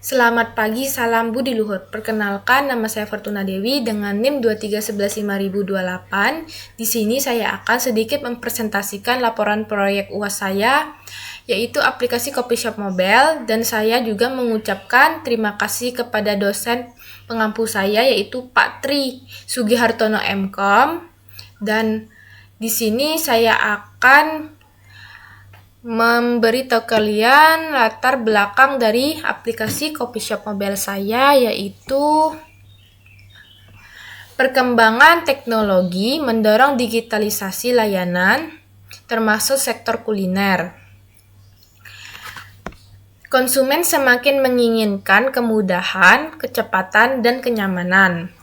Selamat pagi, salam budi luhur. Perkenalkan, nama saya Fortuna Dewi dengan NIM 23115028. Di sini saya akan sedikit mempresentasikan laporan proyek UAS saya, yaitu aplikasi Coffee Shop Mobile, dan saya juga mengucapkan terima kasih kepada dosen pengampu saya, yaitu Pak Tri Sugihartono MKom. Dan di sini saya akan memberitahu kalian latar belakang dari aplikasi Coffee Shop Mobile saya, yaitu perkembangan teknologi mendorong digitalisasi layanan termasuk sektor kuliner. Konsumen semakin menginginkan kemudahan, kecepatan, dan kenyamanan.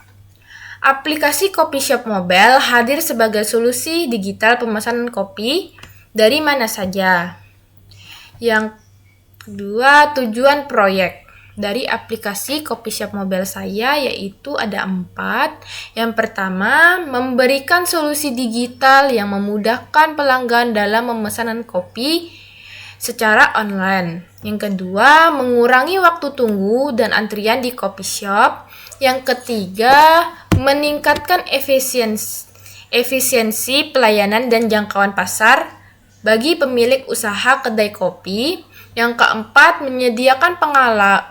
Aplikasi Coffee Shop Mobile hadir sebagai solusi digital pemesanan kopi dari mana saja. Yang kedua, tujuan proyek dari aplikasi Coffee Shop Mobile saya yaitu ada 4. Yang pertama, memberikan solusi digital yang memudahkan pelanggan dalam pemesanan kopi secara online. Yang kedua, mengurangi waktu tunggu dan antrian di coffee shop. Yang ketiga, meningkatkan efisiensi pelayanan dan jangkauan pasar bagi pemilik usaha kedai kopi. Yang keempat, menyediakan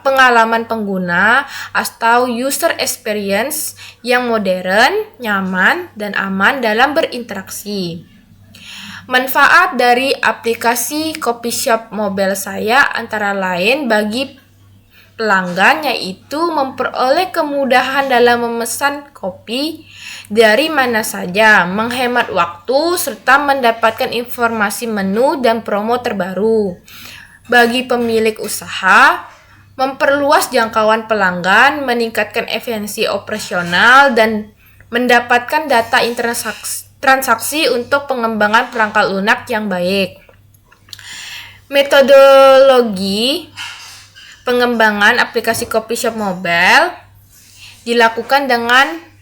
pengalaman pengguna atau user experience yang modern, nyaman, dan aman dalam berinteraksi. Manfaat dari aplikasi Coffee Shop Mobile saya antara lain bagi pelanggan yaitu memperoleh kemudahan dalam memesan kopi dari mana saja, menghemat waktu, serta mendapatkan informasi menu dan promo terbaru. Bagi pemilik usaha, memperluas jangkauan pelanggan, meningkatkan efisiensi operasional, dan mendapatkan data transaksi untuk pengembangan perangkat lunak yang baik. Metodologi pengembangan aplikasi Coffee Shop Mobile dilakukan dengan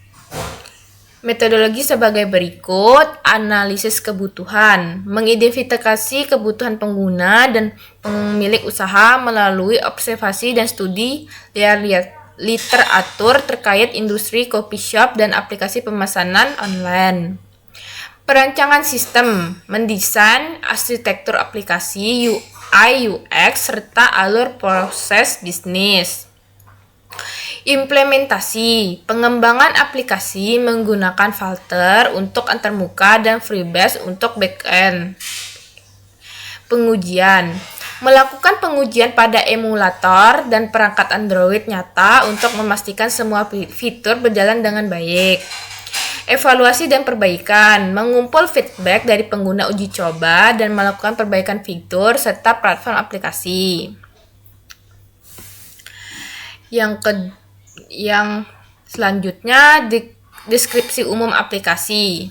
metodologi sebagai berikut: analisis kebutuhan, mengidentifikasi kebutuhan pengguna dan pemilik usaha melalui observasi dan studi literatur terkait industri coffee shop dan aplikasi pemesanan online. Perancangan sistem, mendesain arsitektur aplikasi, UI, UX, serta alur proses bisnis. Implementasi, pengembangan aplikasi menggunakan filter untuk antarmuka dan freebase untuk backend. Pengujian, melakukan pengujian pada emulator dan perangkat Android nyata untuk memastikan semua fitur berjalan dengan baik. Evaluasi dan perbaikan, mengumpul feedback dari pengguna uji coba dan melakukan perbaikan fitur serta platform aplikasi. Yang selanjutnya, deskripsi umum aplikasi.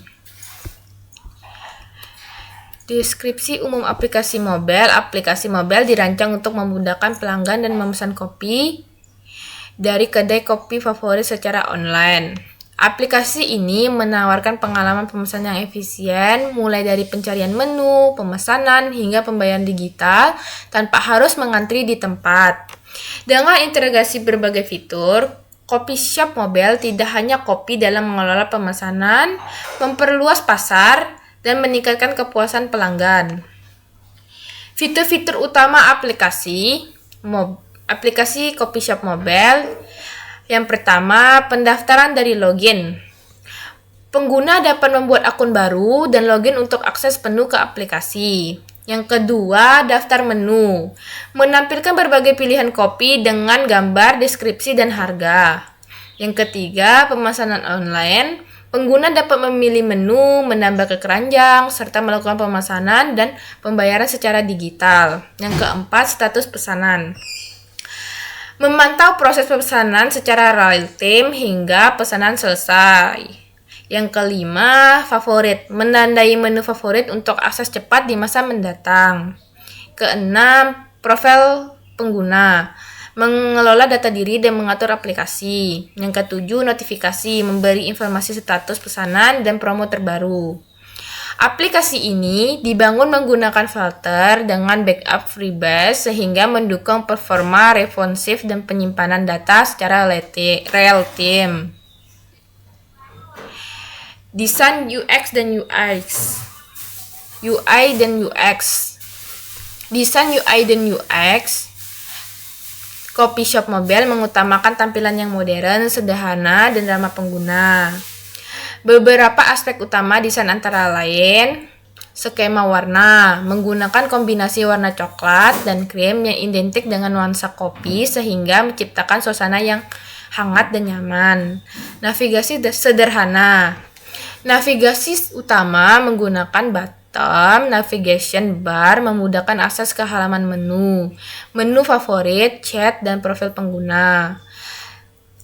Deskripsi umum aplikasi mobile. Aplikasi mobile dirancang untuk memudahkan pelanggan dan memesan kopi dari kedai kopi favorit secara online. Aplikasi ini menawarkan pengalaman pemesan yang efisien, mulai dari pencarian menu, pemesanan, hingga pembayaran digital tanpa harus mengantri di tempat. Dengan integrasi berbagai fitur, Coffee Shop Mobile tidak hanya kopi dalam mengelola pemesanan, memperluas pasar, dan meningkatkan kepuasan pelanggan. Fitur-fitur utama aplikasi Coffee Shop Mobile. Yang pertama, pendaftaran dari login. Pengguna dapat membuat akun baru dan login untuk akses penuh ke aplikasi. Yang kedua, daftar menu. Menampilkan berbagai pilihan kopi dengan gambar, deskripsi, dan harga. Yang ketiga, pemesanan online. Pengguna dapat memilih menu, menambah ke keranjang, serta melakukan pemesanan dan pembayaran secara digital. Yang keempat, status pesanan. Memantau proses pesanan secara real time hingga pesanan selesai. Yang kelima, favorit. Menandai menu favorit untuk akses cepat di masa mendatang. Keenam, profil pengguna. Mengelola data diri dan mengatur aplikasi. Yang ketujuh, notifikasi. Memberi informasi status pesanan dan promo terbaru. Aplikasi ini dibangun menggunakan filter dengan backup FreeBSD sehingga mendukung performa responsif dan penyimpanan data secara real time. Desain UX dan UI dan UX. Desain UI dan UX. Coffee Shop Mobile mengutamakan tampilan yang modern, sederhana, dan ramah pengguna. Beberapa aspek utama desain antara lain, skema warna, menggunakan kombinasi warna coklat dan krim yang identik dengan nuansa kopi sehingga menciptakan suasana yang hangat dan nyaman. Navigasi sederhana. Navigasi utama menggunakan button navigation bar memudahkan akses ke halaman menu favorit, chat, dan profil pengguna.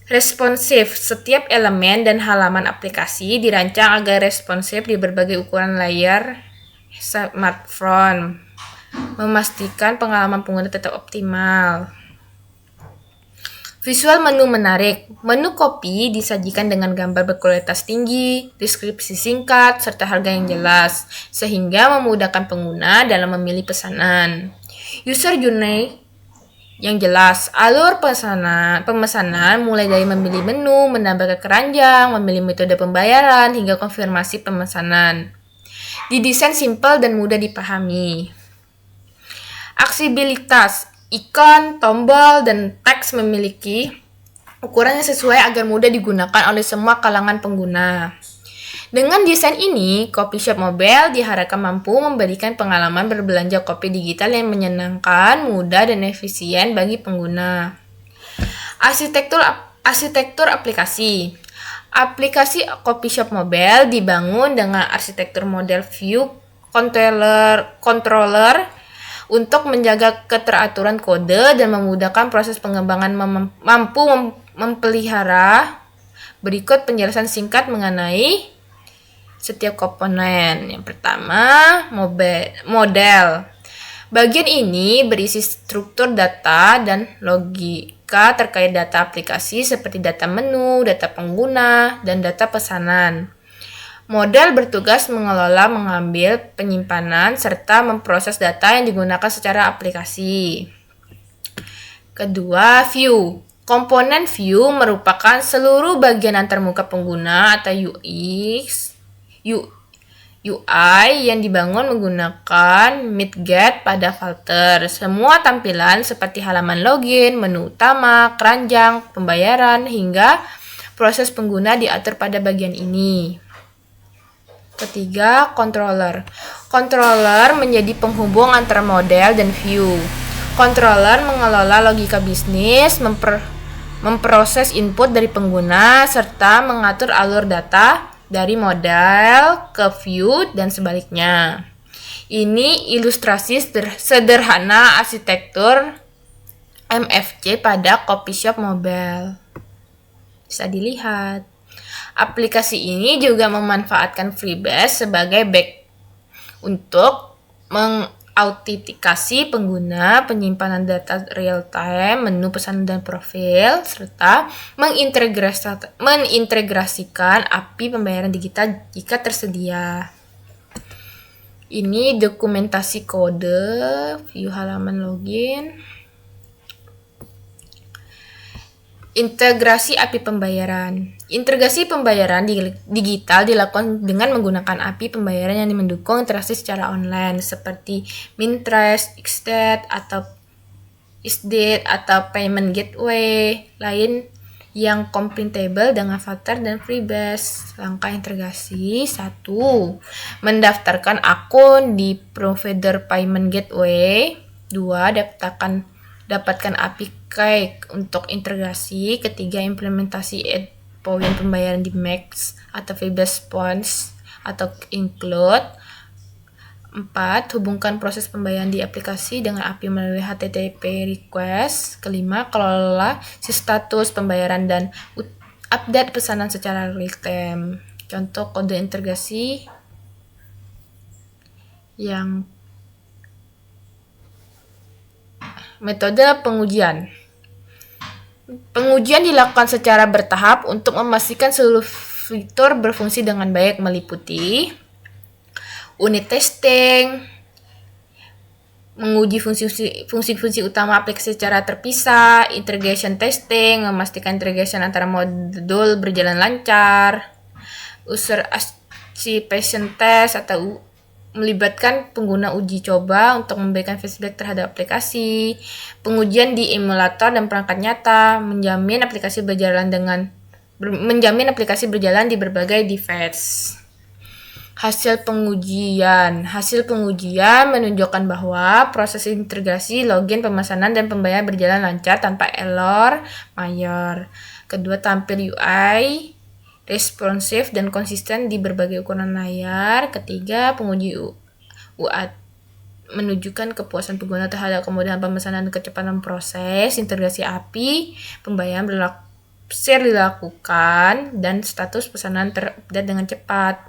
Responsif, setiap elemen dan halaman aplikasi dirancang agar responsif di berbagai ukuran layar smartphone, memastikan pengalaman pengguna tetap optimal. Visual menu menarik. Menu kopi disajikan dengan gambar berkualitas tinggi, deskripsi singkat, serta harga yang jelas, sehingga memudahkan pengguna dalam memilih pesanan. User journey yang jelas, alur pemesanan mulai dari memilih menu, menambah keranjang, memilih metode pembayaran, hingga konfirmasi pemesanan. Didesain simpel dan mudah dipahami. Aksesibilitas, ikon, tombol, dan teks memiliki ukuran yang sesuai agar mudah digunakan oleh semua kalangan pengguna. Dengan desain ini, Coffee Shop Mobile diharapkan mampu memberikan pengalaman berbelanja kopi digital yang menyenangkan, mudah, dan efisien bagi pengguna. Arsitektur aplikasi. Aplikasi Coffee Shop Mobile dibangun dengan arsitektur model view controller untuk menjaga keteraturan kode dan memudahkan proses pengembangan mampu memelihara. Berikut penjelasan singkat mengenai setiap komponen. Yang pertama, model. Bagian ini berisi struktur data dan logika terkait data aplikasi seperti data menu, data pengguna, dan data pesanan. Model bertugas mengelola, mengambil, penyimpanan, serta memproses data yang digunakan secara aplikasi. Kedua, view. Komponen view merupakan seluruh bagian antarmuka pengguna atau UI yang dibangun menggunakan midget pada filter. Semua tampilan seperti halaman login, menu utama, keranjang, pembayaran, hingga proses pengguna diatur pada bagian ini. Ketiga, controller. Controller menjadi penghubung antara model dan view. Controller mengelola logika bisnis, memproses input dari pengguna, serta mengatur alur data dari model ke view dan sebaliknya. Ini ilustrasi sederhana arsitektur MFC pada Coffee Shop Mobile. Bisa dilihat. Aplikasi ini juga memanfaatkan FreeBSD sebagai untuk mengautentikasi pengguna, penyimpanan data real time, menu pesan dan profil, serta mengintegrasikan API pembayaran digital jika tersedia. Ini dokumentasi kode, view halaman login. Integrasi API pembayaran. Integrasi pembayaran digital dilakukan dengan menggunakan API pembayaran yang mendukung interaksi secara online seperti Mintrust, Xdate, atau payment gateway lain yang compatible dengan filter dan FreeBSD. Langkah integrasi 1. Mendaftarkan akun di provider payment gateway. 2. Dapatkan API key untuk integrasi. 3. Implementasi poin pembayaran di Max atau FreeBSD Points atau Include. 4. Hubungkan proses pembayaran di aplikasi dengan API melalui HTTP request. 5. Kelola status pembayaran dan update pesanan secara real time. Contoh kode integrasi yang metode pengujian. Pengujian dilakukan secara bertahap untuk memastikan seluruh fitur berfungsi dengan baik, meliputi unit testing, menguji fungsi-fungsi utama aplikasi secara terpisah, integration testing, memastikan integration antara modul berjalan lancar, user activation test atau melibatkan pengguna uji coba untuk memberikan feedback terhadap aplikasi, pengujian di emulator dan perangkat nyata, menjamin aplikasi berjalan di berbagai device. Hasil pengujian menunjukkan bahwa proses integrasi, login, pemesanan, dan pembayaran berjalan lancar tanpa error mayor. Kedua, tampil UI responsif dan konsisten di berbagai ukuran layar. Ketiga, penguji UAT menunjukkan kepuasan pengguna terhadap kemudahan pemesanan dan kecepatan proses integrasi API, pembayaran dilakukan, dan status pesanan terupdate dengan cepat.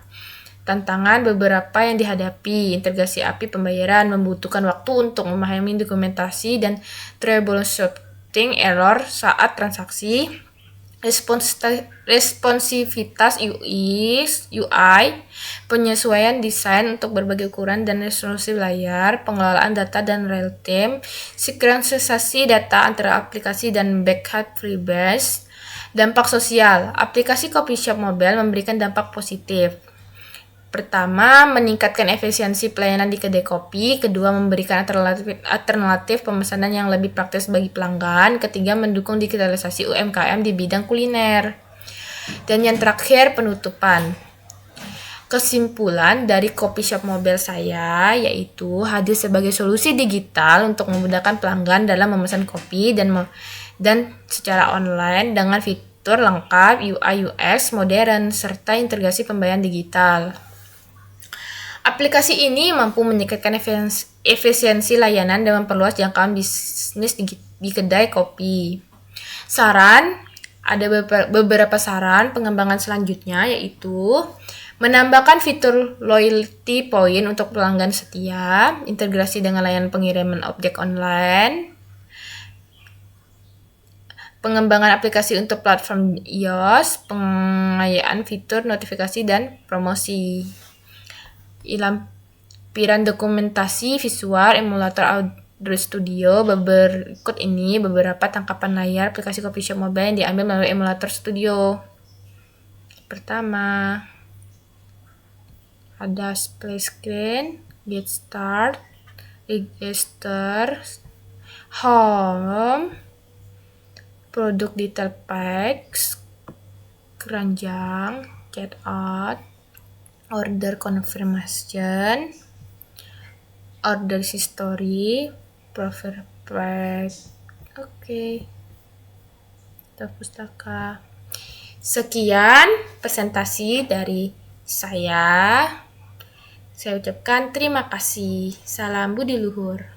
Tantangan beberapa yang dihadapi: integrasi API pembayaran membutuhkan waktu untuk memahami dokumentasi dan troubleshooting error saat transaksi. Responsivitas UI, penyesuaian desain untuk berbagai ukuran dan resolusi layar, pengelolaan data dan real time, sinkronisasi data antara aplikasi dan backup freebase. Dampak sosial, aplikasi Copyshop Mobile memberikan dampak positif. Pertama, meningkatkan efisiensi pelayanan di kedai kopi. Kedua, memberikan alternatif pemesanan yang lebih praktis bagi pelanggan. Ketiga, mendukung digitalisasi UMKM di bidang kuliner. Dan yang terakhir, penutupan. Kesimpulan dari Copyshop Mobile saya yaitu hadir sebagai solusi digital untuk memudahkan pelanggan dalam memesan kopi dan secara online dengan fitur lengkap, UI UX modern, serta integrasi pembayaran digital. Aplikasi ini mampu meningkatkan efisiensi layanan dan memperluas jangkauan bisnis di kedai kopi. Ada beberapa saran pengembangan selanjutnya, yaitu menambahkan fitur loyalty point untuk pelanggan setia, integrasi dengan layanan pengiriman objek online, pengembangan aplikasi untuk platform iOS, pengayaan fitur notifikasi dan promosi. Lampiran dokumentasi visual emulator Android Studio. Berikut ini beberapa tangkapan layar aplikasi Copyshop Mobile yang diambil melalui emulator Studio. Pertama, ada splash screen, get start, register, home, produk detail packs, keranjang, chat out, order confirmation, order history, profile price. Oke. Pustaka. Sekian presentasi dari saya. Saya ucapkan terima kasih. Salam budi luhur.